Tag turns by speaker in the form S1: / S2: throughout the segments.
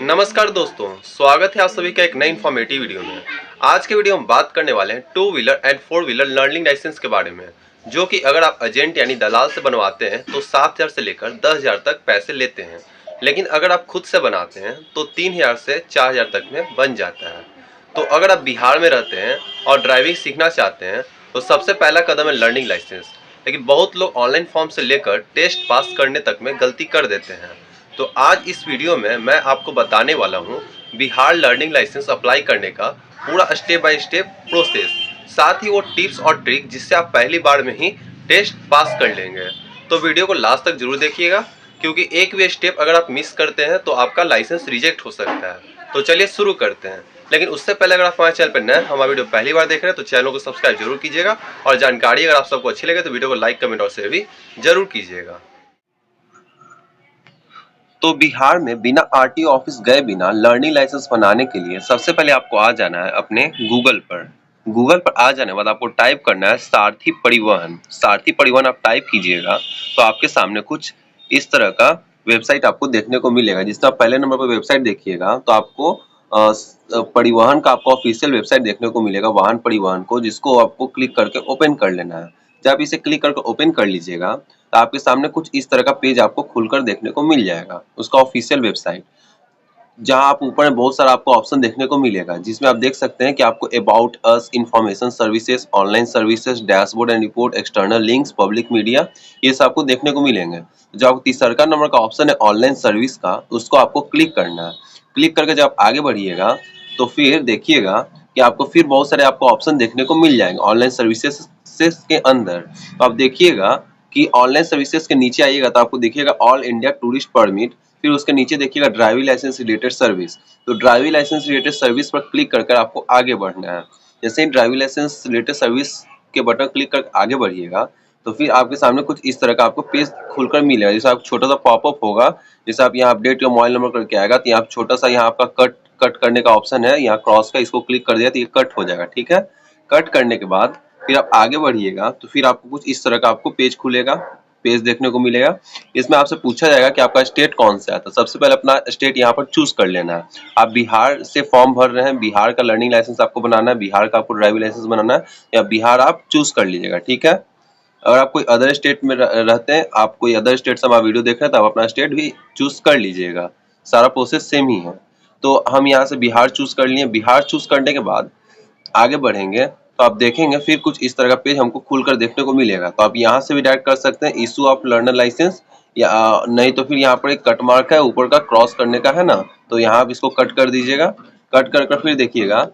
S1: नमस्कार दोस्तों, स्वागत है आप सभी का एक नई इन्फॉर्मेटिव वीडियो में। आज के वीडियो में बात करने वाले हैं two wheeler and four wheeler learning licence के बारे में, जो कि अगर आप एजेंट यानी दलाल से बनवाते हैं तो 7,000 से लेकर 10,000 तक पैसे लेते हैं, लेकिन अगर आप खुद से बनाते हैं तो 3,000 से 4,000 तक में बन जाता है। तो अगर आप बिहार में रहते हैं और ड्राइविंग सीखना चाहते हैं तो सबसे पहला कदम है लर्निंग लाइसेंस, लेकिन बहुत लोग ऑनलाइन फॉर्म से लेकर टेस्ट पास करने तक में गलती कर देते हैं। तो आज इस वीडियो में मैं आपको बताने वाला हूँ बिहार लर्निंग लाइसेंस अप्लाई करने का पूरा स्टेप बाय स्टेप प्रोसेस, साथ ही वो टिप्स और ट्रिक जिससे आप पहली बार में ही टेस्ट पास कर लेंगे। तो वीडियो को लास्ट तक जरूर देखिएगा, क्योंकि एक भी स्टेप अगर आप मिस करते हैं तो आपका लाइसेंस रिजेक्ट हो सकता है। तो चलिए शुरू करते हैं, लेकिन उससे पहले अगर आप हमारे चैनल पर नए हैं, हमारा वीडियो पहली बार देख रहे हैं तो चैनल को सब्सक्राइब जरूर कीजिएगा, और जानकारी अगर आप सबको अच्छी लगे तो वीडियो को लाइक, कमेंट और शेयर भी जरूर कीजिएगा। तो बिहार में बिना आरटीओ ऑफिस गए बिना लर्निंग लाइसेंस बनाने के लिए सबसे पहले आपको आ जाना है अपने गूगल पर। गूगल पर आ जाने के बाद आपको टाइप करना है सारथी परिवहन। सारथी परिवहन आप टाइप कीजिएगा तो आपके सामने कुछ इस तरह का वेबसाइट आपको देखने को मिलेगा, जिसमें आप पहले नंबर पर वेबसाइट देखिएगा तो आपको परिवहन का आपको ऑफिशियल वेबसाइट देखने को मिलेगा, वाहन परिवहन को, जिसको आपको क्लिक करके ओपन कर लेना है। जब आप इसे क्लिक करके ओपन कर लीजिएगा तो आपके सामने कुछ इस तरह का पेज आपको खुलकर देखने को मिल जाएगा, उसका ऑफिशियल वेबसाइट, जहां आप ऊपर में बहुत सारा आपको ऑप्शन देखने को मिलेगा, जिसमें आप देख सकते हैं कि आपको about us, information services, online services, dashboard and report, external links, public media, ये सब आपको देखने को मिलेंगे। जो आपको तीसरा नंबर का ऑप्शन है ऑनलाइन सर्विस का, उसको आपको क्लिक करना है। क्लिक करके जब आप आगे बढ़िएगा तो फिर देखिएगा कि आपको फिर बहुत सारे आपको ऑप्शन देखने को मिल जाएंगे ऑनलाइन सर्विसेज के अंदर। तो आप देखिएगा कि ऑनलाइन सर्विसेज के नीचे आइएगा तो आपको देखिएगा ऑल इंडिया टूरिस्ट परमिट, फिर उसके नीचे देखिएगा ड्राइविंग लाइसेंस रिलेटेड सर्विस। तो ड्राइविंग लाइसेंस रिलेटेड सर्विस पर क्लिक करके आपको आगे बढ़ना है। जैसे ही ड्राइविंग लाइसेंस रिलेटेड सर्विस के बटन क्लिक करके आगे बढ़िएगा तो फिर आपके सामने कुछ इस तरह का आपको पेज खुलकर मिलेगा, जैसे आप छोटा सा पॉपअप होगा, जैसे आप यहाँ अपडेट योर मोबाइल नंबर करके आएगा तो यहाँ छोटा सा यहाँ आपका कट करने का ऑप्शन है, यहाँ क्रॉस का, इसको क्लिक कर दिया तो ये कट हो जाएगा। ठीक है, कट करने के बाद फिर आप आगे बढ़िएगा तो फिर आपको कुछ इस तरह का आपको पेज खुलेगा, पेज देखने को मिलेगा। इसमें आपसे पूछा जाएगा कि आपका स्टेट कौन सा है, तो सबसे पहले अपना स्टेट यहाँ पर चूज कर लेना है। आप बिहार से फॉर्म भर रहे हैं, बिहार का लर्निंग लाइसेंस आपको बनाना है, बिहार का आपको ड्राइविंग लाइसेंस बनाना है, या बिहार आप चूज कर लीजिएगा। ठीक है, अगर आप कोई अदर स्टेट में रहते हैं, आप कोई अदर स्टेट से हमारा वीडियो देख रहे हैं, तो आप अपना स्टेट भी चूज कर लीजिएगा, सारा प्रोसेस सेम ही है। तो हम यहाँ से बिहार चूज कर लिए। बिहार चूज करने के बाद आगे बढ़ेंगे तो आप देखेंगे फिर कुछ इस तरह का पेज हमको खुलकर देखने को मिलेगा। तो आप यहाँ से भी डायरेक्ट कर सकते हैं इशू ऑफ लर्नर लाइसेंस, या नहीं तो फिर यहाँ पर एक कट मार्क है ऊपर का, क्रॉस करने का है ना, तो यहाँ आप इसको कट कर दीजिएगा। कट कर फिर देखिएगा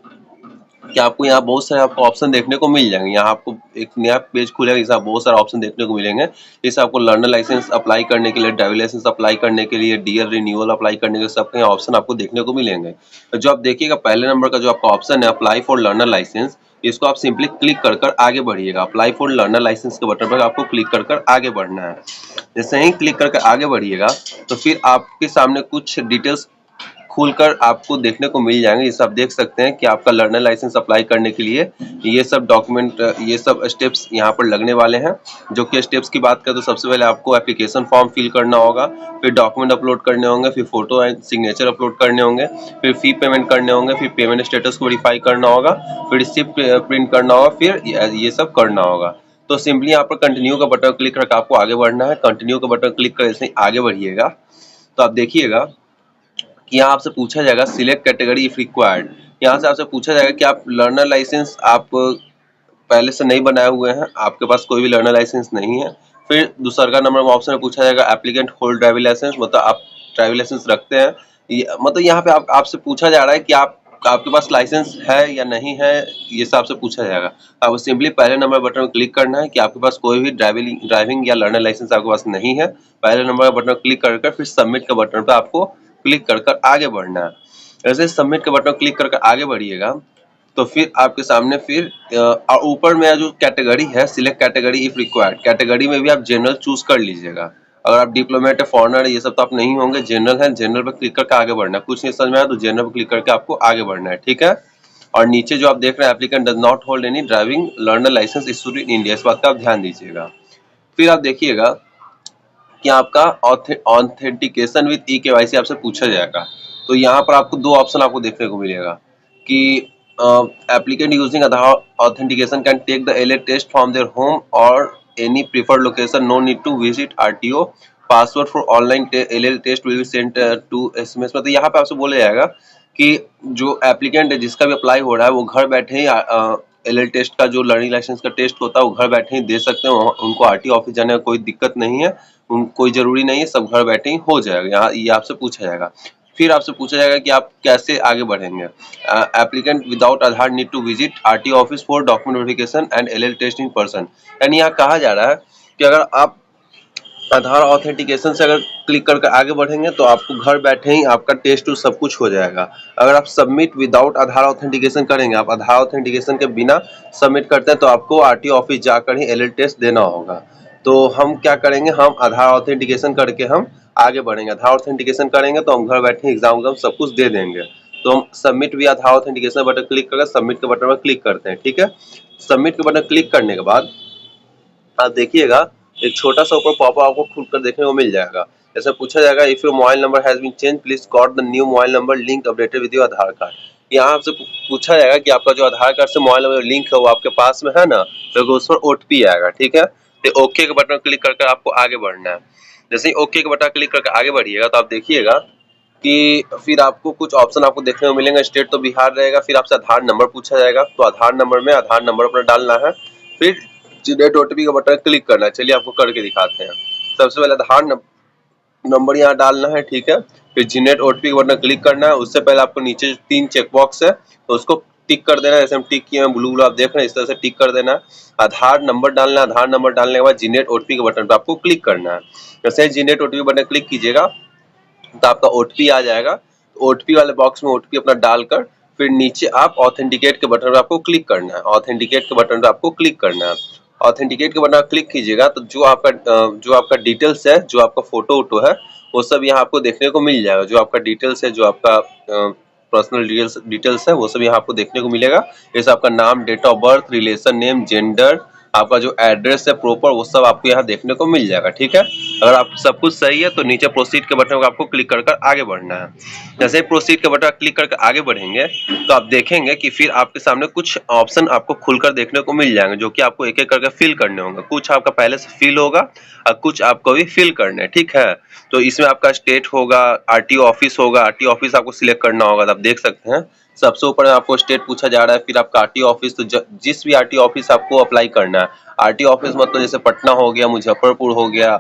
S1: कि आपको यहाँ बहुत सारे आपको ऑप्शन देखने को मिल जाएंगे। यहाँ आपको एक नया पेज खुलेगा जिसमें बहुत सारे ऑप्शन देखने को मिलेंगे। जैसे आपको लर्नर लाइसेंस अप्लाई करने के लिए, ड्राइविंग लाइसेंस अप्लाई करने के लिए, डीएल रिन्यूअल अप्लाई करने के लिए, सबके यहाँ ऑप्शन आपको देखने को मिलेंगे। तो जो आप देखिएगा पहले नंबर का जो आपका ऑप्शन है अप्लाई फॉर लर्नर लाइसेंस, इसको आप सिंपली क्लिक कर आगे बढ़िएगा। अप्लाई फॉर लर्नर लाइसेंस के बटन पर आपको क्लिक कर आगे बढ़ना है। जैसे ही क्लिक करके आगे बढ़िएगा तो फिर आपके सामने कुछ डिटेल्स खुलकर आपको देखने को मिल जाएंगे। जैसे आप देख सकते हैं कि आपका लर्नर लाइसेंस अप्लाई करने के लिए ये सब डॉक्यूमेंट, ये सब स्टेप्स यहाँ पर लगने वाले हैं। जो कि स्टेप्स की बात करें तो सबसे पहले आपको एप्लीकेशन फॉर्म फिल करना होगा, फिर डॉक्यूमेंट अपलोड करने होंगे, फिर फोटो एंड सिग्नेचर अपलोड करने होंगे, फिर फी पेमेंट करने होंगे, फिर पेमेंट स्टेटस को वेरीफाई करना होगा, फिर रिसिप्ट प्रिंट करना होगा, फिर ये सब करना होगा। तो सिंपली यहाँ पर कंटिन्यू का बटन क्लिक करके आपको आगे बढ़ना है। कंटिन्यू का बटन क्लिक कर जैसे आगे बढ़िएगा तो आप देखिएगा कि यहाँ आपसे पूछा जाएगा सिलेक्ट कैटेगरी इफ रिक्वायर्ड। यहाँ से आपसे पूछा जाएगा कि आप लर्नर लाइसेंस आप पहले से नहीं बनाए हुए हैं, आपके पास कोई भी लर्नर लाइसेंस नहीं है। फिर दूसरा नंबर में ऑप्शन में पूछा जाएगा एप्लीकेंट होल्ड ड्राइविंग लाइसेंस, मतलब आप ड्राइविंग लाइसेंस रखते हैं। मतलब यहाँ पे आपसे पूछा जा रहा है कि आपके पास लाइसेंस है या नहीं है, ये सब आपसे पूछा जाएगा। आपको सिंपली पहले नंबर बटन में क्लिक करना है कि आपके पास कोई भी ड्राइविंग या लर्नर लाइसेंस आपके पास नहीं है। पहले नंबर बटन में क्लिक कर फिर सबमिट के बटन पर आपको क्लिक कर आगे बढ़ना है। ऐसे सबमिट के बटन क्लिक करके आगे बढ़िएगा तो फिर आपके सामने फिर ऊपर में जो कैटेगरी है select category if required, category में भी आप जनरल चूज कर लीजिएगा। अगर आप डिप्लोमेट है, फॉरनर, ये सब तो आप नहीं होंगे, जनरल है, जनरल पर क्लिक करके आगे बढ़ना है। कुछ नहीं समझ में आया तो जनरल पर क्लिक करके आपको आगे बढ़ना है। ठीक है, और नीचे जो आप देख रहे हैं applicant does not hold any driving learner licence issued in India, इस बात का आप ध्यान दीजिएगा। फिर आप देखिएगा कि आपका ऑथेंटिकेशन विद ई केवाईसी आपसे पूछा जाएगा। तो यहाँ पर आपको दो ऑप्शन आपको देखने को मिलेगा कि applicant using Aadhaar authentication can take the LA test from their home और any preferred location, no need to visit RTO, password for online LL test will be sent to SMS. मतलब यहाँ पे आपसे बोला जाएगा कि जो एप्लीकेंट है जिसका भी अप्लाई हो रहा है वो घर बैठे ही एलएल टेस्ट का जो लर्निंग लाइसेंस का टेस्ट होता है वो घर बैठे ही दे सकते हैं। उनको आरटीओ ऑफिस जाने का कोई दिक्कत नहीं है, कोई जरूरी नहीं है, सब घर बैठे ही हो जाएगा। यहाँ ये आपसे पूछा जाएगा। फिर आपसे पूछा जाएगा कि आप कैसे आगे बढ़ेंगे। Applicant without Aadhaar need to visit RTO office for document verification and LL test in person. यानी यहाँ कहा जा रहा है कि अगर आप आधार ऑथेंटिकेशन से अगर क्लिक करके आगे बढ़ेंगे तो आपको घर बैठे ही आपका टेस्ट सब कुछ हो जाएगा। अगर आप सबमिट विदाउट आधार ऑथेंटिकेशन करेंगे, आप आधार ऑथेंटिकेशन के बिना सबमिट करते हैं तो आपको आरटीओ ऑफिस जाकर ही एलएल टेस्ट देना होगा। तो हम क्या करेंगे, हम आधार ऑथेंटिकेशन करके हम आगे बढ़ेंगे। आधार ऑथेंटिकेशन करेंगे तो हम घर बैठे एग्जाम सब कुछ दे देंगे। तो हम सबमिट भी आधार ऑथेंटिकेशन बटन क्लिक करके सबमिट के बटन पर क्लिक करते हैं। ठीक है, सबमिट के बटन क्लिक करने के बाद आप देखिएगा एक छोटा सा ऊपर पॉपअप आपको खुलकर देखने को मिल जाएगा। जैसे पूछा जाएगा if your mobile number has been change please got the new mobile number link updated with your Aadhaar card. यहाँ आपसे पूछा जाएगा कि आपका जो आधार कार्ड से मोबाइल नंबर लिंक है वो आपके पास में है ना, तो उस पर ओटीपी आएगा। ठीक है, तो ओके के बटन क्लिक करके आपको आगे बढ़ना है। जैसे ही ओके के बटन क्लिक करके आगे बढ़िएगा तो आप देखिएगा कि फिर आपको कुछ ऑप्शन आपको देखने को मिलेंगे। स्टेट तो बिहार रहेगा, फिर आपसे आधार नंबर पूछा जाएगा, तो आधार नंबर में आधार नंबर अपना डालना है, फिर जनरेट ओटीपी का बटन क्लिक करना है। चलिए आपको करके दिखाते हैं। सबसे पहले आधार नंबर यहाँ डालना है। ठीक है, फिर जनरेट ओटीपी का बटन क्लिक करना है। उससे पहले आपको नीचे 3 चेक बॉक्स है तो उसको टिक कर देना है। जैसे हम टिक किए हैं ब्लू ब्लू आप देख रहे हैं, इस तरह से टिक कर देना है। आधार नंबर डालना है, आधार नंबर डालने के बाद जनरेट ओटीपी के बटन पर आपको क्लिक करना है। जैसे जनरेट ओटीपी बटन क्लिक कीजिएगा तो आपका ओटीपी आ जाएगा। ओटीपी वाले बॉक्स में ओटीपी अपना डालकर फिर नीचे आप ऑथेंटिकेट के बटन पर आपको क्लिक करना है। ऑथेंटिकेट के बटन पर आपको क्लिक करना है। ऑथेंटिकेट के बटन क्लिक कीजिएगा तो जो आपका डिटेल्स है, जो आपका फोटो वोटो है वो सब यहाँ आपको देखने को मिल जाएगा। जो आपका डिटेल्स है, जो आपका पर्सनल डिटेल्स है वो सब यहाँ आपको देखने को मिलेगा। जैसे आपका नाम, date of birth, relation name, gender, आपका जो एड्रेस है प्रॉपर, वो सब आपको यहाँ देखने को मिल जाएगा। ठीक है, अगर आप सब कुछ सही है तो नीचे प्रोसीड के बटन को आपको क्लिक कर आगे बढ़ना है। जैसे प्रोसीड के बटन क्लिक करके आगे बढ़ेंगे तो आप देखेंगे कि फिर आपके सामने कुछ ऑप्शन आपको खुलकर देखने को मिल जाएंगे, जो कि आपको एक एक करके फिल करने होंगे। कुछ आपका पहले से फिल होगा और कुछ आपको भी फिल करने हैं। ठीक है, तो इसमें आपका स्टेट होगा, आरटीओ ऑफिस होगा, आरटीओ ऑफिस आपको सिलेक्ट करना होगा। तो आप देख सकते हैं सबसे ऊपर आपको स्टेट पूछा जा रहा है, फिर आपका आरटीओ ऑफिस। तो जिस भी आरटीओ ऑफिस आपको अप्लाई करना है, आरटीओ ऑफिस मतलब जैसे पटना हो गया, मुजफ्फरपुर हो गया,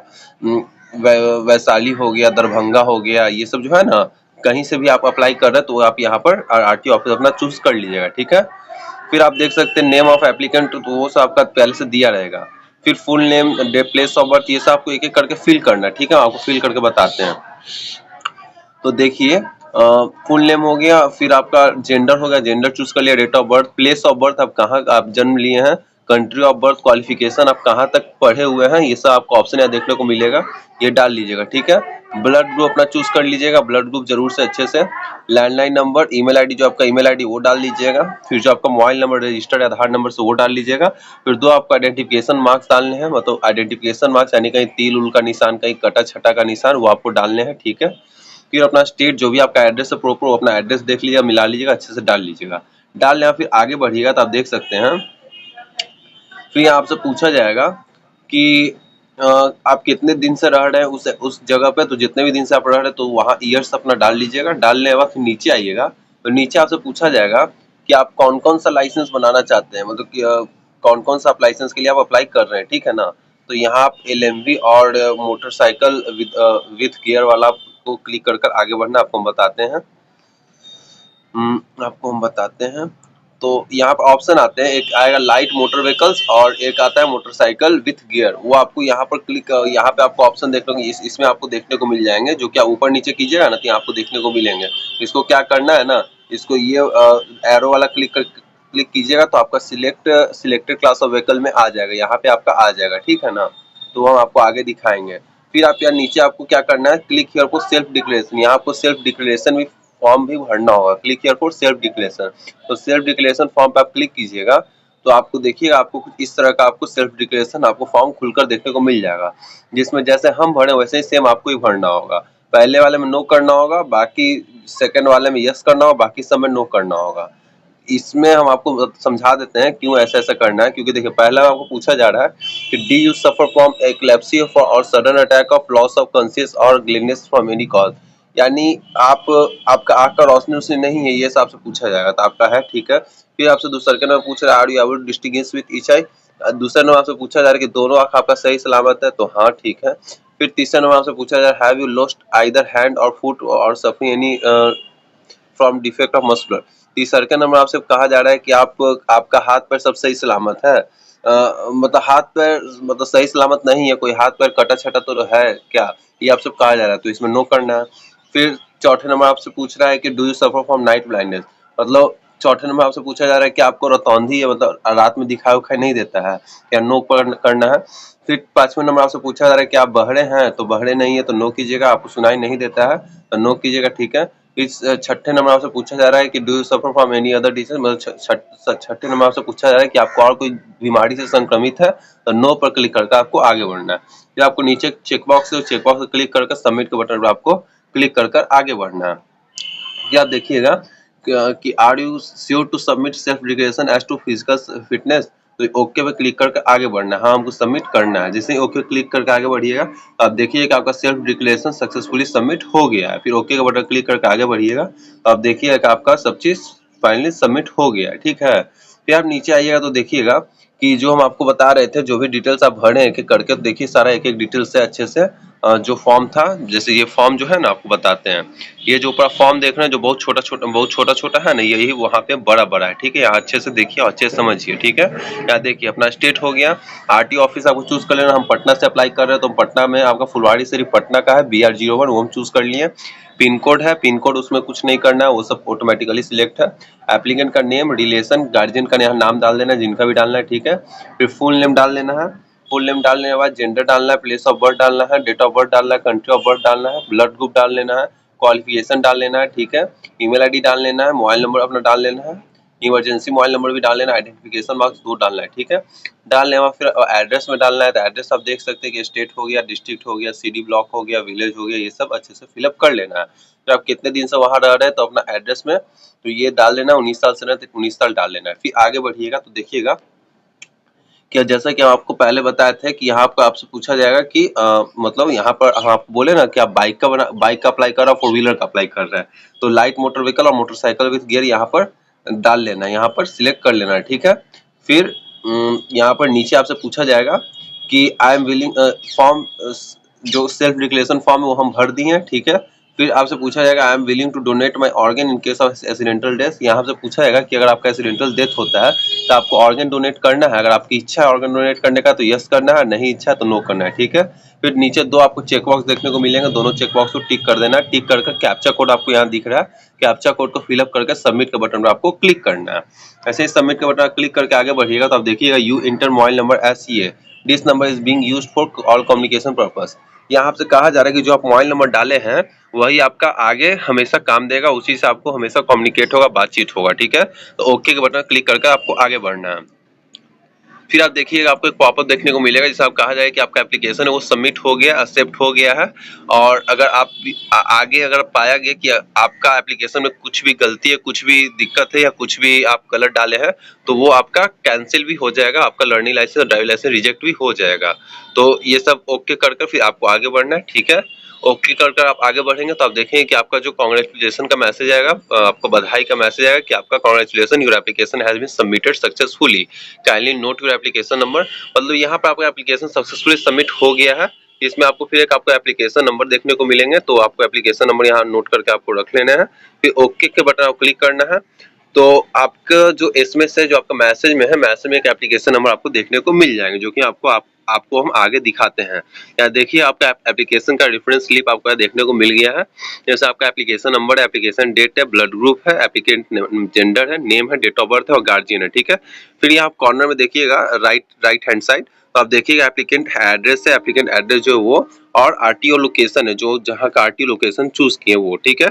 S1: वैशाली हो गया, दरभंगा हो गया, ये सब जो है ना, कहीं से भी आप अप्लाई कर रहे हैं तो आप यहाँ पर आरटीओ ऑफिस अपना चूज कर लीजिएगा। ठीक है, फिर आप देख सकते हैं नेम ऑफ एप्लीकेंट, तो वो सब आपका पहले से दिया रहेगा। फिर full name, place of birth, ये सब आपको एक एक करके फिल करना है। ठीक है, आपको फिल करके बताते हैं। तो देखिए फुल नेम हो गया, फिर आपका जेंडर हो गया, जेंडर चूज कर लिया, date of birth, place of birth आप कहाँ आप जन्म लिए हैं, कंट्री ऑफ बर्थ, क्वालिफिकेशन आप कहाँ तक पढ़े हुए हैं, ये सब आपको ऑप्शन यहाँ देखने को मिलेगा, ये डाल लीजिएगा। ठीक है, ब्लड ग्रुप अपना चूज कर लीजिएगा, ब्लड ग्रुप जरूर से अच्छे से। लैंडलाइन नंबर, ईमेल आईडी, जो आपका ईमेल आईडी वो डाल लीजिएगा। फिर जो आपका मोबाइल नंबर रजिस्टर्ड आधार नंबर से वो डाल लीजिएगा। फिर दो आपका आइडेंटिफिकेशन मार्क्स डालने हैं, मतलब आइडेंटिफिकेशन मार्क्स यानी कहीं तिल उल का निशान, कहीं कटा छटा का निशान, वो आपको डालने हैं। ठीक है, फिर अपना स्टेट, जो भी आपका एड्रेस है प्रॉपर, अपना एड्रेस देख लीजिएगा, मिला लीजिएगा, अच्छे से डाल लीजिएगा। डाल लेना, फिर आगे बढ़िएगा तो आप देख सकते हैं फिर यहाँ आपसे पूछा जाएगा कि आप कितने दिन से रह रहे हैं उस जगह पे। तो जितने भी दिन से आप रह रहे हैं तो वहाँ ईयर्स अपना डाल लीजिएगा। डालने के बाद फिर नीचे आइएगा तो नीचे आपसे पूछा जाएगा कि आप कौन कौन सा लाइसेंस बनाना चाहते हैं, मतलब कि कौन कौन सा आप लाइसेंस के लिए आप अप्लाई कर रहे हैं। ठीक है ना, तो यहाँ आप एलएमवी और मोटरसाइकिल विथ गियर वाला को क्लिक कर आगे बढ़ना आपको हम बताते हैं। तो यहाँ पर ऑप्शन आते हैं, एक आएगा लाइट मोटर व्हीकल्स और एक आता है मोटरसाइकिल विथ गियर। वो आपको यहाँ पर क्लिक, यहाँ पे आपको ऑप्शन देख लो, इसमें आपको देखने को मिल जाएंगे, जो कि आप ऊपर नीचे कीजिएगा ना तो यहाँ आपको देखने को मिलेंगे। इसको क्या करना है ना, इसको ये एरो वाला क्लिक कीजिएगा तो आपका सिलेक्टेड क्लास ऑफ व्हीकल में आ जाएगा, यहाँ पे आपका आ जाएगा। ठीक है ना, तो हम आपको आगे दिखाएंगे। फिर आप यहाँ नीचे आपको क्या करना है, click here for self declaration, यहाँ आपको सेल्फ डिक्लेरेशन भी फॉर्म भी भरना होगा। Click here for self declaration, तो सेल्फ डिक्लेरेशन फॉर्म पे आप क्लिक कीजिएगा तो आपको देखिएगा आपको कुछ इस तरह का आपको सेल्फ डिक्लेरेशन आपको फॉर्म खुलकर देखने को मिल जाएगा, जिसमें जैसे हम भरे वैसे ही सेम आपको ही भरना होगा। पहले वाले में नो करना होगा, बाकी सेकंड वाले में यस करना होगा, बाकी सब में नो करना होगा। इसमें हम आपको समझा देते हैं क्यों ऐसा ऐसा करना है। क्योंकि देखिए पहला आपको पूछा जा रहा है कि do you suffer from epilepsy और sudden attack of loss of conscious और ग्लिमनेस फ्रॉम एनी कॉज, यानी आप आपका आंख का रोशनी उसने नहीं है, ये आपसे पूछा जाएगा तो आपका है, ठीक है। फिर आपसे दूसरा के नंबर पूछ रहा है are you able to distinguish with each eye, दूसरे नंबर आपसे पूछा जा रहा है कि दोनों आंख आपका सही सलामत है, तो हाँ ठीक है। फिर तीसरा नंबर आपसे पूछा जा रहा है have you lost either hand और फुट और suffering any from defect of muscular. तीसरा नंबर आपसे कहा जा रहा है कि आपका हाथ पैर सब सही सलामत है, मतलब हाथ पैर मतलब सही सलामत नहीं है, कोई हाथ पैर कटा छटा तो है क्या, ये आपसे कहा जा रहा है, तो इसमें नो करना है। फिर चौथे नंबर आपसे पूछ रहा है कि do you suffer from night blindness, मतलब चौथे नंबर आपसे पूछा जा रहा है कि आपको रतौंधी है, मतलब रात में दिखाई उखाई नहीं देता है, या नो करना है। फिर पांचवें नंबर आपसे पूछा जा रहा है कि आप बहरे हैं, तो बहरे नहीं है तो नो कीजिएगा, आपको सुनाई नहीं देता है तो नो कीजिएगा, ठीक है। इस छठे नंबर आपसे पूछा जा रहा है कि do you suffer from any other disease, मतलब छठे नंबर आपसे पूछा जा रहा है कि आपको और कोई बीमारी से संक्रमित है, तो नो पर क्लिक करके आपको आगे बढ़ना है। फिर आपको नीचे चेकबॉक्स है, चेकबॉक्स क्लिक करके सबमिट के बटन पर आपको क्लिक कर आगे बढ़ना है। ये आप देखिएगा कि are you sure to submit self declaration as to physical fitness, तो ओके पे क्लिक करके आगे बढ़ना है, हाँ हमको सबमिट करना है। जैसे ही ओके क्लिक करके आगे बढ़िएगा तो आप देखिए कि आपका सेल्फ डिक्लेरेशन सक्सेसफुली सबमिट हो गया है। फिर ओके का बटन क्लिक करके आगे बढ़िएगा तो आप देखिएगा कि आपका सब चीज फाइनली सबमिट हो गया है, ठीक है। फिर आप नीचे आइएगा तो देखिएगा कि जो हम आपको बता रहे थे, जो भी डिटेल्स आप भरे एक एक करके, तो देखिए सारा एक एक डिटेल्स से अच्छे से जो फॉर्म था, जैसे ये फॉर्म जो है ना आपको बताते हैं, ये जो ऊपर फॉर्म देख रहे हैं जो बहुत छोटा छोटा है ना, यही वहाँ पे बड़ा बड़ा है, ठीक है। यहाँ अच्छे से देखिए और अच्छे से समझिए, ठीक है। यहाँ देखिए अपना स्टेट हो गया, आरटीओ ऑफिस आपको चूज कर लेना। हम पटना से अप्लाई कर रहे हैं तो पटना में आपका फुलवाड़ी शरीफ पटना का है, BR01 वो हम चूज कर लिए। पिन कोड है, पिन कोड उसमें कुछ नहीं करना है, वो सब ऑटोमेटिकली सिलेक्ट है। एप्लीकेंट का नेम, रिलेशन, गार्जियन का यहाँ नाम डाल देना है, जिनका भी डालना है, ठीक है। फिर फुल नेम डाल देना है, फुल नेम डालने के बाद जेंडर डालना है, प्लेस ऑफ बर्थ डालना है, डेट ऑफ बर्थ डालना है, कंट्री ऑफ बर्थ डालना है, ब्लड ग्रुप डाल लेना है, क्वालिफिकेशन डाल लेना है, ठीक है। ईमेल आईडी डाल लेना है, मोबाइल नंबर अपना डाल लेना है, इमरजेंसी मोबाइल नंबर भी डाल लेना, आइडेंटिफिकेशन मार्क्स 2 डालना है, ठीक है। डाल लेना फिर एड्रेस में डालना है, तो एड्रेस आप देख सकते हैं कि स्टेट हो गया, डिस्ट्रिक्ट हो गया, सिटी ब्लॉक हो गया, विलेज हो गया, ये सब अच्छे से फिलअप कर लेना है। फिर आप कितने दिन से वहां रह रहे हैं तो अपना एड्रेस में तो ये डाल लेना, 19 साल से रहे तो 19 साल डाल लेना है। फिर आगे बढ़िएगा तो देखिएगा कि जैसा कि हम आपको पहले बताए थे कि यहाँ पर आपसे पूछा जाएगा कि मतलब यहाँ पर हम आपको बोले ना कि आप बाइक का अप्लाई कर रहा है, 4 व्हीलर का अप्लाई कर रहे हैं, तो लाइट मोटर व्हीकल और मोटरसाइकिल विद गियर यहाँ पर डाल लेना है, यहाँ पर सिलेक्ट कर लेना है, ठीक है। फिर यहाँ पर नीचे आपसे पूछा जाएगा कि आई एम विलिंग फॉर्म, जो सेल्फ डिक्लेरेशन फॉर्म है वो हम भर दिए हैं, ठीक है। फिर आपसे पूछा जाएगा I am willing to donate my organ in case of accidental death, यहाँ से पूछा जाएगा कि अगर आपका एक्सीडेंटल डेथ होता है तो आपको ऑर्गन डोनेट करना है, अगर आपकी इच्छा है ऑर्गन डोनेट करने का तो यस करना है, नहीं इच्छा है तो नो करना है, ठीक है। फिर नीचे 2 आपको चेक बॉक्स देखने को मिलेंगे, दोनों चेक बॉक्स को टिक कर देना है। टिक करके कैप्चा कोड आपको यहाँ दिख रहा है, कैप्चा कोड को फिलअप करके सबमिट के बटन पर आपको क्लिक करना है। ऐसे ही सबमिट के बटन क्लिक करके आगे बढ़िएगा तो आप देखिएगा you enter mobile number S C A, this number is being used for all communication purpose. यहाँ आपसे कहा जा रहा है कि जो आप मोबाइल नंबर डाले हैं वही आपका आगे हमेशा काम देगा, उसी से आपको हमेशा कम्युनिकेट होगा, बातचीत होगा, ठीक है। तो ओके के बटन क्लिक करके आपको आगे बढ़ना है। फिर आप देखिएगा आपको एक पॉपअप देखने को मिलेगा जिससे आप कहा जाए कि आपका एप्लीकेशन है वो सबमिट हो गया, एक्सेप्ट हो गया है। और अगर आप आगे अगर पाया गया कि आपका एप्लीकेशन में कुछ भी गलती है, कुछ भी दिक्कत है या कुछ भी आप गलत डाले हैं तो वो आपका कैंसिल भी हो जाएगा, आपका लर्निंग लाइसेंस और ड्राइविंग लाइसेंस रिजेक्ट भी हो जाएगा। तो ये सब ओके कर फिर आपको आगे बढ़ना है, ठीक है। ओके कर आप आगे बढ़ेंगे तो आप देखेंगे कि आपका जो कांग्रेचुलेशन का मैसेज आएगा, आपको बधाई का मैसेज आएगा कि आपका congratulation, your application has been submitted successfully, kindly note your application number. मतलब यहाँ पर आपका एप्लीकेशन सक्सेसफुली सबमिट हो गया है। इसमें आपको फिर एक आपको एप्लीकेशन नंबर देखने को मिलेंगे, तो आपको एप्लीकेशन नंबर यहाँ नोट करके आपको रख लेना है। फिर ओके के बटन आप क्लिक करना है, तो आपका जो एसएमएस है जो आपका मैसेज में है, मैसेज में एक एप्लीकेशन नंबर आपको देखने को मिल जाएंगे, जो कि आपको हम आगे दिखाते हैं। यहाँ देखिए आपका एप्लीकेशन का रेफरेंस स्लिप आपको देखने को मिल गया है। जैसे आपका एप्लीकेशन नंबर है, एप्लीकेशन डेट है, ब्लड ग्रुप है, एप्लीकेंट जेंडर है, नेम है, डेट ऑफ बर्थ है और गार्जियन है, ठीक है। फिर यहाँ आप कॉर्नर में देखिएगा राइट हैंड साइड, तो आप देखिएगा एप्लीकेंट एड्रेस है, एप्लीकेंट एड्रेस जो है वो, और आरटीओ लोकेशन है, जो जहाँ का आरटीओ लोकेशन चूज किए वो, ठीक है।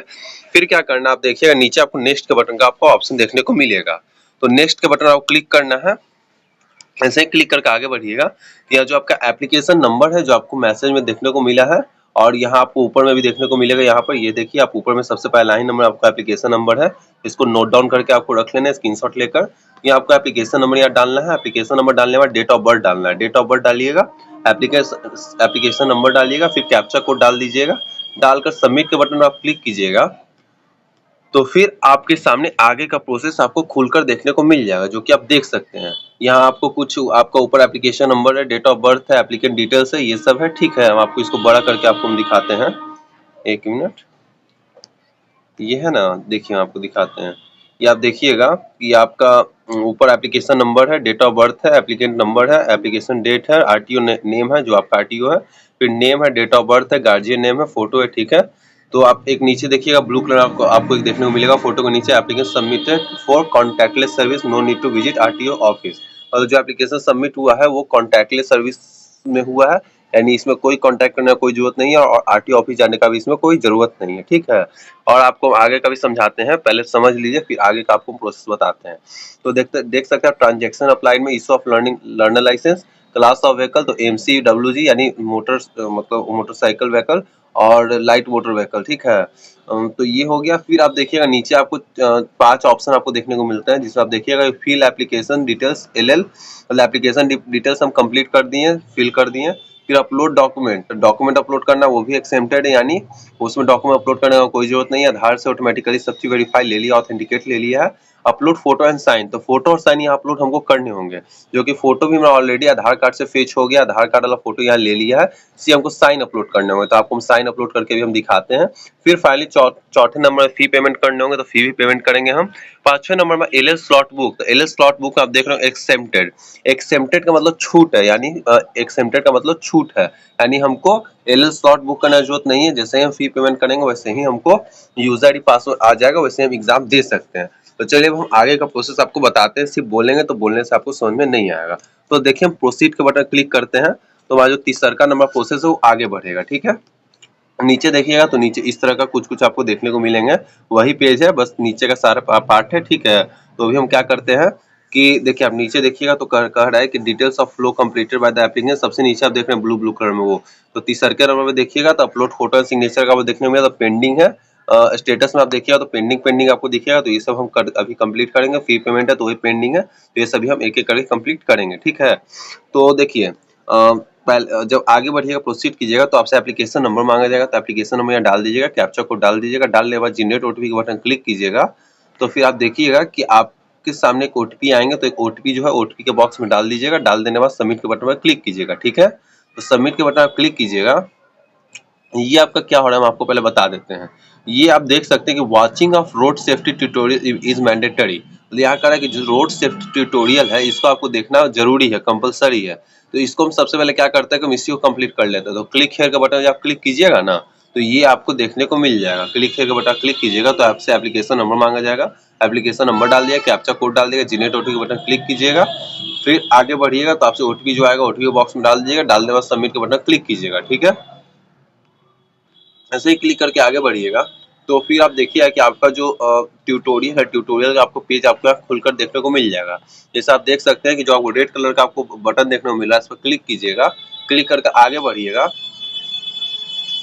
S1: फिर क्या करना आप देखिएगा नीचे आपको नेक्स्ट के बटन का आपको ऑप्शन देखने को मिलेगा, तो नेक्स्ट के बटन आपको क्लिक करना है। ऐसे ही क्लिक करके आगे बढ़िएगा। यह जो आपका एप्लीकेशन नंबर है जो आपको मैसेज में देखने को मिला है और यहाँ आपको ऊपर में भी देखने को मिलेगा, यहाँ पर ये देखिए आप ऊपर में सबसे पहला ही नंबर आपका एप्लीकेशन नंबर है, इसको नोट डाउन करके आपको रख लेना है स्क्रीनशॉट लेकर। ये आपका एप्लीकेशन नंबर यहाँ डालना है, एप्लीकेशन नंबर डालने के बाद डेट ऑफ बर्थ डालना है, डेट ऑफ बर्थ डालिएगा, एप्लीकेशन नंबर डालिएगा, फिर कैप्चा कोड डाल दीजिएगा, डालकर सबमिट के बटन पर आप क्लिक कीजिएगा। तो फिर आपके सामने आगे का प्रोसेस आपको खुलकर देखने को मिल जाएगा, जो कि आप देख सकते हैं। यहाँ आपको कुछ आपका ऊपर एप्लीकेशन नंबर है, डेट ऑफ बर्थ है, एप्लीकेंट डिटेल्स है, ये सब है, ठीक है। हम आपको इसको बड़ा करके आपको हम दिखाते हैं, एक मिनट। ये है ना, देखिए आपको दिखाते हैं। ये आप देखिएगा कि आपका ऊपर एप्लीकेशन नंबर है, डेट ऑफ बर्थ है, एप्लीकेंट नंबर है, एप्लीकेशन डेट है, आरटीओ नेम है जो आपका आरटीओ है, फिर नेम है, डेट ऑफ बर्थ है, गार्जियन नेम है, फोटो है, ठीक है। तो आप एक नीचे देखिएगा ब्लू कलर आपको एक देखने को मिलेगा फोटो के नीचे, application submitted for contactless service, no need to visit RTO office. और जो एप्लीकेशन सबमिट हुआ है वो कॉन्टैक्टलेस सर्विस में हुआ है, यानी इसमें कोई कांटेक्ट करने का कोई जरूरत नहीं है और आरटीओ ऑफिस जाने का भी इसमें कोई जरूरत नहीं है, ठीक है। और आपको आगे का भी समझाते हैं, पहले समझ लीजिए फिर आगे का आपको प्रोसेस बताते हैं। तो देख सकते हैं ट्रांजैक्शन अप्लाइड में issue of learner licence, class of vehicle तो एमसीडब्ल्यूजी यानी मोटर मतलब मोटरसाइकिल व्हीकल और लाइट मोटर व्हीकल, ठीक है। तो ये हो गया। फिर आप देखिएगा नीचे आपको 5 ऑप्शन आपको देखने को मिलता है, जिसमें आप देखिएगा फिल एप्लीकेशन डिटेल्स एलएल, मतलब एप्लीकेशन डिटेल्स हम कंप्लीट कर दिए, फिल कर दिए। फिर अपलोड डॉक्यूमेंट, डॉक्यूमेंट अपलोड करना वो भी एक्सेप्टेड है, यानी उसमें डॉक्यूमेंट अपलोड करने का कोई जरूरत नहीं है, आधार से ऑटोमेटिकली सब चीज वेरीफाई ले लिया, ऑथेंटिकेट ले लिया है। अपलोड फोटो एंड साइन, तो फोटो और साइन यहाँ अपलोड हमको करने होंगे, जो कि फोटो भी मेरा ऑलरेडी आधार कार्ड से फेच हो गया, आधार कार्ड वाला फोटो यहाँ ले लिया है, इसी हमको साइन अपलोड करने होंगे, तो आपको हम साइन अपलोड करके भी हम दिखाते हैं। फिर फाइनली चौथे नंबर फी पेमेंट करने होंगे, तो फी भी पेमेंट करेंगे हम। 5वें नंबर में एलएल स्लॉट बुक, तो एलएल स्लॉट बुक आप देख रहे हो एक्सेप्टेड, एक्सेप्टेड का मतलब छूट है, यानी एक्सेप्टेड का मतलब छूट है, यानी हमको एलएल स्लॉट बुक करने की जरूरत नहीं है, जैसे ही हम फी पेमेंट करेंगे वैसे ही हमको यूजर आईडी पासवर्ड आ जाएगा, वैसे हम एग्जाम दे सकते हैं। तो चलिए अब हम आगे का प्रोसेस आपको बताते हैं, सिर्फ बोलेंगे तो बोलने से आपको समझ में नहीं आएगा। तो देखिए हम प्रोसीड के बटन क्लिक करते हैं, तो हमारा जो तीसरा नंबर प्रोसेस है वो आगे बढ़ेगा, ठीक है। नीचे देखिएगा तो नीचे इस तरह का कुछ आपको देखने को मिलेंगे, वही पेज है, बस नीचे का सारा पार्ट है, ठीक है। तो अभी हम क्या करते हैं कि देखिए आप नीचे देखिएगा तो कह रहा है कि details of flow completed by the applicant, सबसे नीचे आप देख रहे हैं ब्लू कलर में वो। तो तीसरे नंबर में देखिएगा तो अपलोड फोटो एंड सिग्नेचर का वो देखने को मिलेगा, तो पेंडिंग है। स्टेटस में आप देखिएगा तो पेंडिंग आपको दिखेगा, तो ये सब हम अभी कंप्लीट करेंगे। फी पेमेंट है तो वही पेंडिंग है, तो ये सभी हम एक एक करके कंप्लीट करेंगे, ठीक है। तो देखिए जब आगे बढ़िएगा प्रोसीड कीजिएगा तो आपसे एप्लीकेशन नंबर मांगा जाएगा, तो एप्लीकेशन नंबर यहाँ डाल दीजिएगा, कैप्चा कोड डाल दीजिएगा, डालने के बाद जनरेट ओटीपी के बटन क्लिक कीजिएगा। तो फिर आप देखिएगा कि आपके सामने एक ओटीपी आएंगे, तो एक ओटीपी जो है ओटीपी के बॉक्स में डाल दीजिएगा, डाल देने के बाद सबमिट के बटन पर क्लिक कीजिएगा, ठीक है। तो सबमिट के बटन आप क्लिक कीजिएगा। ये आपका क्या हो रहा है हम आपको पहले बता देते हैं। ये आप देख सकते हैं कि watching of road safety tutorial is mandatory, यहाँ कह रहा है कि जो रोड सेफ्टी ट्यूटोरियल है इसको आपको देखना जरूरी है, कंपलसरी है। तो इसको हम सबसे पहले क्या करते हैं कि हम इसी को कंप्लीट कर लेते हैं। तो क्लिक हियर का बटन जब आप क्लिक कीजिएगा ना, तो ये आपको देखने को मिल जाएगा। क्लिक हियर का बटन क्लिक कीजिएगा तो आपसे एप्लीकेशन नंबर मांगा जाएगा, एप्लीकेशन नंबर डाल दिया, कैप्चा कोड डाल दिएगा, जनरेट ओटीपी बटन क्लिक कीजिएगा। फिर आगे बढ़िएगा तो आपसे ओटीपी जो आएगा ओटीपी बॉक्स में डाल दीजिएगा, डालने के बाद सबमिट के बटन क्लिक कीजिएगा, ठीक है। ऐसे ही क्लिक करके आगे बढ़िएगा तो फिर आप देखिए कि आपका जो ट्यूटोरियल है, ट्यूटोरियल का आपको पेज आपका खुलकर देखने को मिल जाएगा। जैसे आप देख सकते हैं कि जो आपको रेड कलर का आपको बटन देखने को मिल रहा है, इस पर क्लिक कीजिएगा। क्लिक करके आगे बढ़िएगा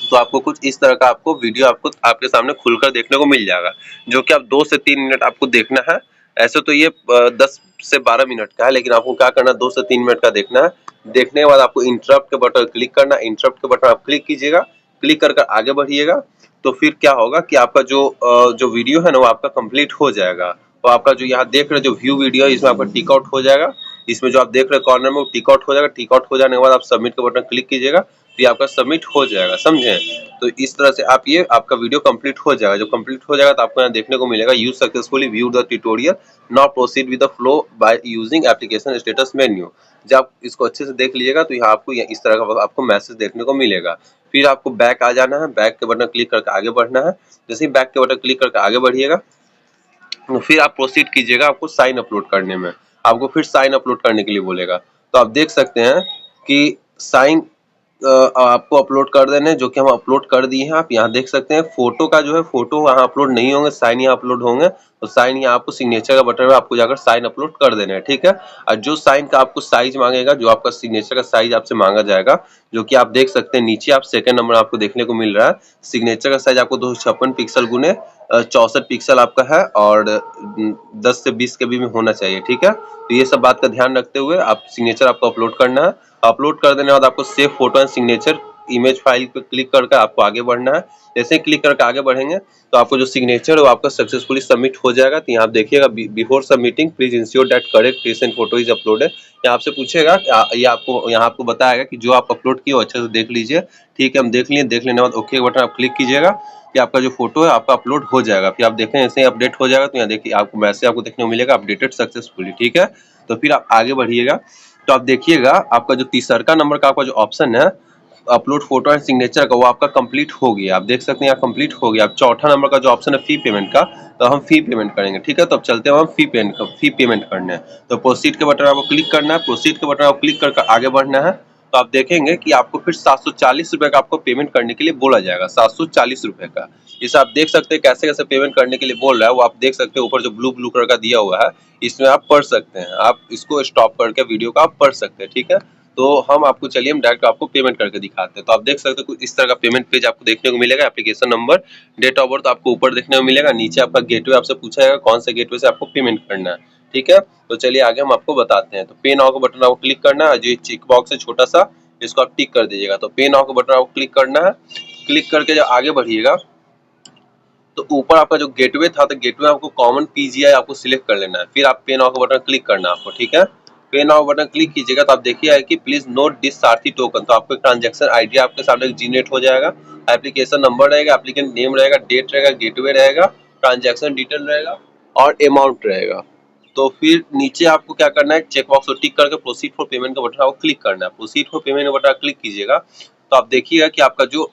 S1: तो आपको कुछ इस तरह का आपको वीडियो आपको आपके सामने खुलकर देखने को मिल जाएगा, जो कि आप 2 से 3 मिनट आपको देखना है। ऐसे तो ये 10 से 12 मिनट का है, लेकिन आपको क्या करना है 2 से 3 मिनट का देखना है। देखने के बाद आपको इंटरप्ट के बटन क्लिक करना है, इंटरप्ट के बटन आप क्लिक कीजिएगा। क्लिक करके आगे बढ़िएगा तो फिर क्या होगा कि आपका जो वीडियो है ना वो आपका कंप्लीट हो जाएगा। तो आपका जो यहाँ देख रहे जो व्यू वीडियो है इसमें आपका टिक आउट हो जाएगा, इसमें जो आप देख रहे कॉर्नर में वो टिक आउट हो जाएगा। टिक आउट हो जाने के बाद आप सबमिट के बटन क्लिक कीजिएगा तो ये आपका सबमिट हो जाएगा, समझे। तो इस तरह से आप ये आपका वीडियो कंप्लीट हो जाएगा। जब कंप्लीट हो जाएगा तो आपको यहाँ देखने को मिलेगा you successfully view the tutorial, now proceed with the flow by using application status menu. जब आप इसको अच्छे से देख लीजिएगा तो यहाँ आपको इस तरह का आपको मैसेज देखने को मिलेगा। फिर आपको बैक आ जाना है, बैक के बटन क्लिक करके आगे बढ़ना है। जैसे ही बैक के बटन क्लिक करके आगे बढ़िएगा तो फिर आप प्रोसीड कीजिएगा आपको साइन अपलोड करने में। आपको फिर साइन अपलोड करने के लिए बोलेगा, तो आप देख सकते हैं कि साइन आपको अपलोड कर देने हैं, जो कि हम अपलोड कर दिए हैं। आप यहाँ देख सकते हैं फोटो का जो है फोटो वहाँ अपलोड नहीं होंगे, साइन यहाँ अपलोड होंगे। तो साइन यहाँ आपको सिग्नेचर का बटन में आपको जाकर साइन अपलोड कर देना है, ठीक है। और जो साइन का आपको साइज मांगेगा, जो आपका सिग्नेचर का साइज आपसे मांगा जाएगा, जो कि आप देख सकते हैं नीचे आप सेकंड नंबर आपको देखने को मिल रहा है। सिग्नेचर का साइज आपको 256 पिक्सल गुने 64 पिक्सल आपका है और 10 से 20 के बी में होना चाहिए, ठीक है। तो ये सब बात का ध्यान रखते हुए आप सिग्नेचर आपको अपलोड करना है। अपलोड कर देने के बाद आपको save photo and signature image file पे क्लिक करके आपको आगे बढ़ना है। जैसे ही क्लिक करके आगे बढ़ेंगे तो आपको जो सिग्नेचर है वो आपका सक्सेसफुली सबमिट हो जाएगा। तो यहाँ आप देखिएगा before submitting please ensure that correct recent photo is uploaded. यहाँ आपसे पूछेगा, ये आपको यहाँ आपको बताएगा कि जो आप अपलोड किए अच्छे से देख लीजिए, ठीक है। हम देख लिए, देख लेने के बाद ओके बटन आप क्लिक कीजिएगा कि आपका जो फोटो है आपका अपलोड हो जाएगा। फिर आप देखें ऐसे ही अपडेट हो जाएगा। तो यहाँ देखिए आपको मैसेज आपको देखने को मिलेगा अपडेटेड सक्सेसफुली, ठीक है। तो फिर आप आगे बढ़िएगा तो आप देखिएगा आपका जो तीसरा नंबर का आपका जो ऑप्शन है अपलोड फोटो एंड सिग्नेचर का, वो आपका कंप्लीट हो गया। आप देख सकते हैं यहाँ कंप्लीट हो गया। अब चौथा नंबर का जो ऑप्शन है फी पेमेंट का, तो हम फी पेमेंट करेंगे, ठीक है। तो अब चलते हैं हम फी पेमेंट करने। तो प्रोसीड के बटन आपको क्लिक करना है। प्रोसीड के बटन आपको क्लिक करके आगे बढ़ना है। तो आप देखेंगे कि आपको फिर 740 रुपए का आपको पेमेंट करने के लिए बोला जाएगा, 740 रुपए का। इसे आप देख सकते हैं कैसे कैसे पेमेंट करने के लिए बोल रहा है, वो आप देख सकते हैं ऊपर जो ब्लू कलर का दिया हुआ है, इसमें आप पढ़ सकते हैं। आप इसको स्टॉप करके वीडियो को आप पढ़ सकते हैं, ठीक है। तो हम आपको चलिए हम डायरेक्ट आपको पेमेंट करके दिखाते हैं। तो आप देख सकते हैं कुछ इस तरह का पेमेंट पेज आपको देखने को मिलेगा। Application number, date of birth आपको ऊपर देखने को मिलेगा। नीचे आपका गेटवे आपसे पूछा जाएगा कौन से गेटवे से आपको पेमेंट करना है, ठीक है। तो चलिए आगे हम आपको बताते हैं। तो पे नाउ का बटन आपको क्लिक करना है। जो चेक बॉक्स है छोटा सा, इसको आप टिक कर दीजिएगा। तो पे नाउ का बटन आपको क्लिक करना है। क्लिक करके जब आगे बढ़िएगा तो ऊपर आपका जो गेटवे था, तो गेटवे आपको कॉमन पीजीआई आपको सिलेक्ट कर लेना है। फिर आप पे नाउ का बटन क्लिक करना है आपको, ठीक है। पे नाउ बटन क्लिक कीजिएगा तो आप देखिए कि please note this Sarathi token. तो आपको ट्रांजैक्शन आईडी आपके सामने जनरेट हो जाएगा, एप्लीकेशन नंबर रहेगा, एप्लीकेंट नेम रहेगा, डेट रहेगा, गेटवे रहेगा, ट्रांजैक्शन डिटेल रहेगा और अमाउंट रहेगा। तो फिर नीचे आपको क्या करना है, चेक बॉक्स को टिक करके प्रोसीड फॉर पेमेंट का बटन आपको क्लिक करना है। प्रोसीड फॉर पेमेंट का बटन क्लिक कीजिएगा तो आप देखिएगा कि आपका जो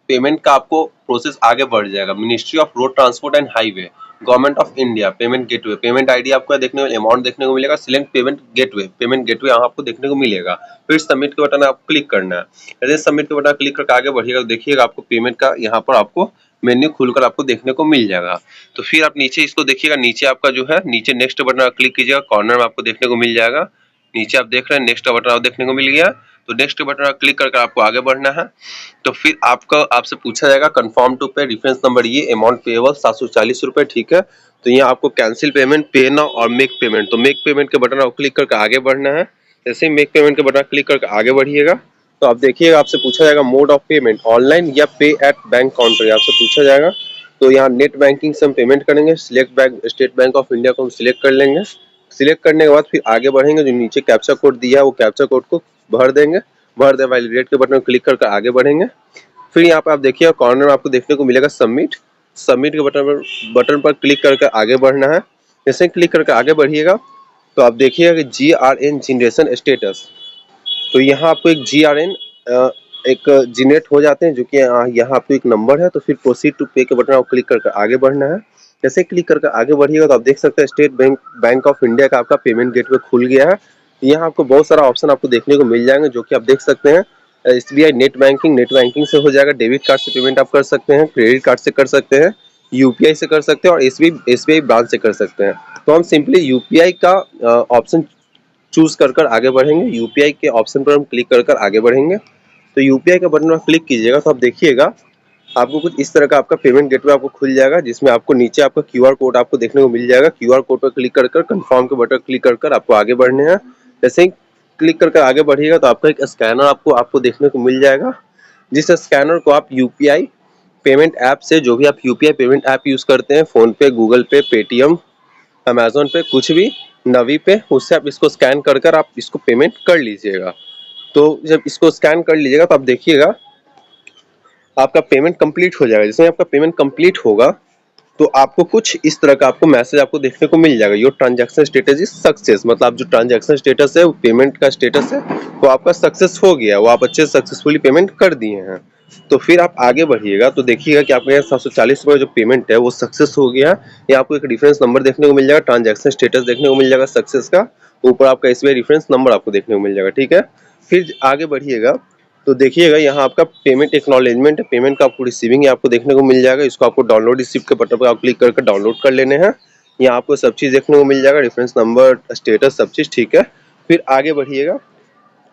S1: पेमेंट का आपको प्रोसेस आगे बढ़ जाएगा। Ministry of road transport and highway, government of India, payment gateway, payment ID आपको देखने को, अमाउंट देखने को मिलेगा, सिलेक्ट पेमेंट गेटवे यहाँ आपको देखने को मिलेगा। फिर सबमिट के बटन आप क्लिक करना है। जैसे सबमिट के बटन क्लिक करके आगे बढ़िएगा तो देखिएगा आपको पेमेंट का यहाँ पर आपको मेन्यू खुलकर आपको देखने को मिल जाएगा। तो फिर आप नीचे इसको देखिएगा, नीचे आपका जो है नीचे नेक्स्ट बटन आप क्लिक कीजिएगा, कॉर्नर में आपको देखने को मिल जाएगा। नीचे आप देख रहे हैं नेक्स्ट बटन आप देखने को मिल गया। तो नेक्स्ट बटन आप क्लिक करके आपको आगे बढ़ना है। तो फिर आपसे पूछा जाएगा कंफर्म टू पे रेफरेंस नंबर, ये अमाउंट पेएबल 740 रुपए, ठीक है। तो यहाँ आपको कैंसिल पेमेंट, पे नाउ और मेक पेमेंट, तो मेक पेमेंट के बटन आप क्लिक करके आगे बढ़ना है। जैसे ही मेक पेमेंट के बटन क्लिक करके आगे बढ़िएगा तो आप देखिएगा आपसे पूछा जाएगा मोड ऑफ पेमेंट, ऑनलाइन या पे एट बैंक काउंटर आपसे पूछा जाएगा। तो यहाँ नेट बैंकिंग से हम पेमेंट करेंगे। Select bank, state bank of India को हम सिलेक्ट कर लेंगे। सिलेक्ट करने के बाद फिर आगे बढ़ेंगे। जो नीचे कैप्चा कोड दिया है वो कैप्चा कोड को भर देंगे। भर दे वैलिडेट के बटन क्लिक करके आगे बढ़ेंगे। फिर यहाँ पे आप देखिए कॉर्नर में आपको देखने को मिलेगा सबमिट। सबमिट के बटन पर क्लिक करके आगे बढ़ना है। जैसे क्लिक करके आगे बढ़िएगा तो आप देखिएगा कि GRN जनरेशन स्टेटस, तो यहाँ आपको एक GRN एक जनरेट हो जाते हैं, जो कि यहाँ आपको एक नंबर है। तो फिर प्रोसीड टू पे के बटन आपको क्लिक करके आगे बढ़ना है। जैसे क्लिक करके आगे बढ़िएगा तो आप देख सकते हैं स्टेट बैंक ऑफ इंडिया का आपका पेमेंट गेटवे खुल गया है। यहाँ आपको बहुत सारा ऑप्शन आपको देखने को मिल जाएंगे, जो कि आप देख सकते हैं। SBI नेट बैंकिंग से हो जाएगा, डेबिट कार्ड से पेमेंट आप कर सकते हैं, क्रेडिट कार्ड से कर सकते हैं, UPI से कर सकते हैं और SBI ब्रांच से कर सकते हैं। तो हम सिंपली UPI का ऑप्शन चूज कर आगे बढ़ेंगे। UPI के ऑप्शन पर हम क्लिक कर आगे बढ़ेंगे। तो UPI का बटन पर क्लिक कीजिएगा तो आप देखिएगा आपको कुछ इस तरह का आपका पेमेंट गेटवे आपको खुल जाएगा, जिसमें आपको नीचे आपका QR कोड आपको देखने को मिल जाएगा। QR कोड पर क्लिक कर कंफर्म के बटन क्लिक कर आपको आगे बढ़ने हैं। जैसे ही क्लिक करके आगे बढ़िएगा तो आपका एक स्कैनर आपको देखने को मिल जाएगा, जिस स्कैनर को आप UPI पेमेंट ऐप से, जो भी आप UPI पेमेंट ऐप यूज करते हैं, फोन पे, गूगल पे, पेटीएम, अमेजोन पे, कुछ भी, नवी पे, उससे आप इसको स्कैन कर आप इसको पेमेंट कर लीजिएगा। तो जब इसको स्कैन कर लीजिएगा तो आप देखिएगा आपका पेमेंट कंप्लीट हो जाएगा। जिसमें आपका पेमेंट कंप्लीट होगा तो आपको कुछ इस तरह का आपको मैसेज आपको देखने को मिल जाएगा, your transaction status is success. मतलब जो ट्रांजैक्शन स्टेटस है, वो पेमेंट का स्टेटस है, वो आपका सक्सेस हो गया, वो आप अच्छे से सक्सेसफुली पेमेंट कर दिए हैं। तो फिर आप आगे बढ़िएगा तो देखिएगा कि आपके यहाँ 740 रुपये जो पेमेंट है वो सक्सेस हो गया। ये आपको एक रेफरेंस नंबर देखने को मिल जाएगा, ट्रांजैक्शन स्टेटस देखने को मिल जाएगा सक्सेस का, ऊपर आपका SBI रेफरेंस नंबर आपको देखने को मिल जाएगा, ठीक है। फिर आगे बढ़िएगा तो देखिएगा यहाँ आपका पेमेंट एक्नॉलेजमेंट है, पेमेंट का आपको रिसीविंग आपको देखने को मिल जाएगा। इसको आपको डाउनलोड रिसिप्ट के बटन पर आप क्लिक करके डाउनलोड कर लेने हैं। यहाँ आपको सब चीज़ देखने को मिल जाएगा, रेफरेंस नंबर, स्टेटस, सब चीज़ ठीक है। फिर आगे बढ़िएगा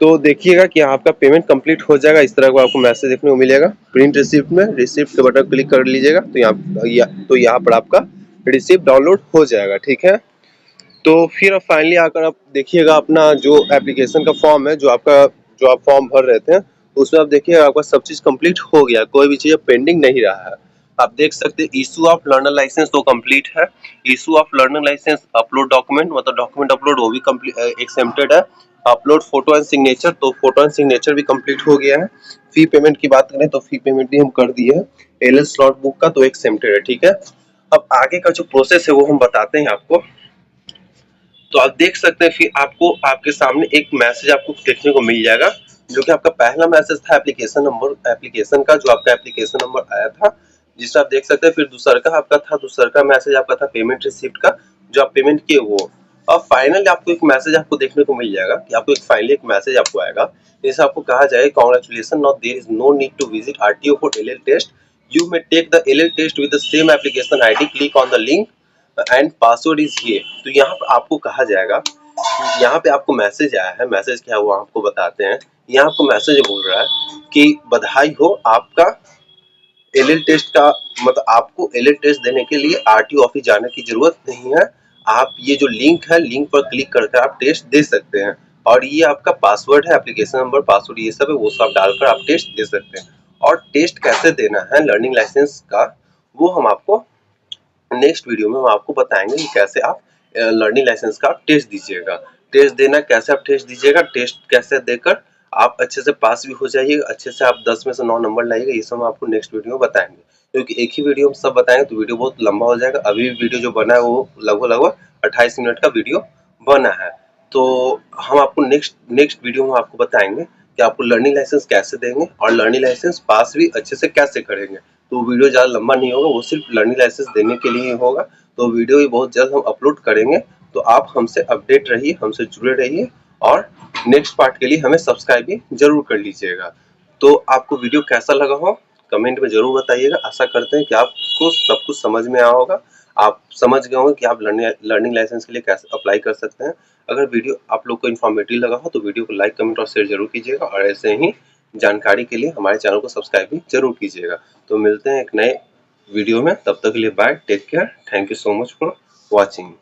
S1: तो देखिएगा कि आपका पेमेंट कंप्लीट हो जाएगा। इस तरह का आपको मैसेज देखने को मिलेगा। प्रिंट रिसिप्ट में रिसिप्ट के बटन क्लिक कर लीजिएगा तो यहाँ पर आपका रिसिप्ट डाउनलोड हो जाएगा, ठीक है। तो फिर फाइनली आकर आप देखिएगा अपना जो एप्लीकेशन का फॉर्म है, जो आप फॉर्म भर रहे थे, उसमें आप देखिए आपका सब चीज कंप्लीट हो गया, कोई भी चीज पेंडिंग नहीं रहा है। आप देख सकते हैं इशू ऑफ लर्नर लाइसेंस तो कंप्लीट है। Issue of learner licence upload document, मतलब डॉक्यूमेंट अपलोड, वो भी एक्सेप्टेड है। अपलोड फोटो एंड सिग्नेचर, तो फोटो एंड सिग्नेचर भी कंप्लीट हो गया है। फी पेमेंट की बात करें तो फी पेमेंट भी हम कर दिए हैं। एलएल स्लॉट बुक का तो एक्सेप्टेड है, ठीक है। अब आगे का जो प्रोसेस है वो हम बताते हैं आपको। तो आप देख सकते हैं फिर आपको आपके सामने एक मैसेज आपको देखने को मिल जाएगा, जो कि आपका पहला मैसेज था एप्लीकेशन का, जो आपका एप्लीकेशन नंबर आया था, जिससे आप देख सकते हैं। फिर दूसरा का मैसेज आपका था पेमेंट रिसिप्ट का, जो आप पेमेंट किए वो। और फाइनली आपको एक मैसेज आपको देखने को मिल जाएगा कि आपको एक मैसेज आपको आएगा, जैसे आपको कहा जाएगा congratulation, now there is no need to visit RTO for LL test, you may take the LL test with the same application ID, click on the link and password is here. तो यहाँ पर आपको कहा जाएगा, यहाँ पे आपको message आया है, मैसेज क्या हुआ आपको बताते हैं। यहाँ आपको मैसेज बोल रहा है कि बधाई हो, आपका एलएल टेस्ट का, मतलब आपको एलएल टेस्ट देने के लिए आरटीओ ऑफिस जाने की जरूरत नहीं है। आप ये जो लिंक है, लिंक पर क्लिक करके आप टेस्ट दे सकते हैं। और ये आपका पासवर्ड है, एप्लीकेशन नंबर, पासवर्ड, ये सब है, वो सब डालकर आप टेस्ट दे सकते हैं। और टेस्ट कैसे देना है लर्निंग लाइसेंस का, वो हम आपको नेक्स्ट वीडियो में हम आपको बताएंगे कि कैसे आप लर्निंग लाइसेंस का टेस्ट दीजिएगा। टेस्ट देना कैसे, आप टेस्ट दीजिएगा, टेस्ट कैसे देकर आप अच्छे से पास भी हो जाइएगा, अच्छे से आप 10 में से 9 नंबर लाइएगा। ये सब हम आपको नेक्स्ट वीडियो में बताएंगे, क्योंकि एक ही वीडियो में सब बताएंगे तो वीडियो बहुत लंबा हो जाएगा। अभी वीडियो जो बना है वो लगभग 28 मिनट का वीडियो बना है। तो हम आपको नेक्स्ट वीडियो में आपको बताएंगे कि आपको लर्निंग लाइसेंस कैसे देंगे और लर्निंग लाइसेंस पास भी अच्छे से कैसे करेंगे। तो वीडियो ज़्यादा लंबा नहीं होगा, वो सिर्फ लर्निंग लाइसेंस देने के लिए ही होगा। तो वीडियो भी बहुत जल्द हम अपलोड करेंगे, तो आप हमसे अपडेट रहिए, हमसे जुड़े रहिए, और नेक्स्ट पार्ट के लिए हमें सब्सक्राइब भी जरूर कर लीजिएगा। तो आपको वीडियो कैसा लगा हो कमेंट में जरूर बताइएगा। आशा करते हैं कि आपको सब कुछ समझ में आया होगा, आप समझ गए होंगे कि आप लर्निंग लाइसेंस के लिए कैसे अप्लाई कर सकते हैं। अगर वीडियो आप लोग को इन्फॉर्मेटिव लगा हो तो वीडियो को लाइक, कमेंट और शेयर जरूर कीजिएगा, और ऐसे ही जानकारी के लिए हमारे चैनल को सब्सक्राइब भी जरूर कीजिएगा। तो मिलते हैं एक नए वीडियो में, तब तक के लिए bye, take care, thank you so much for watching.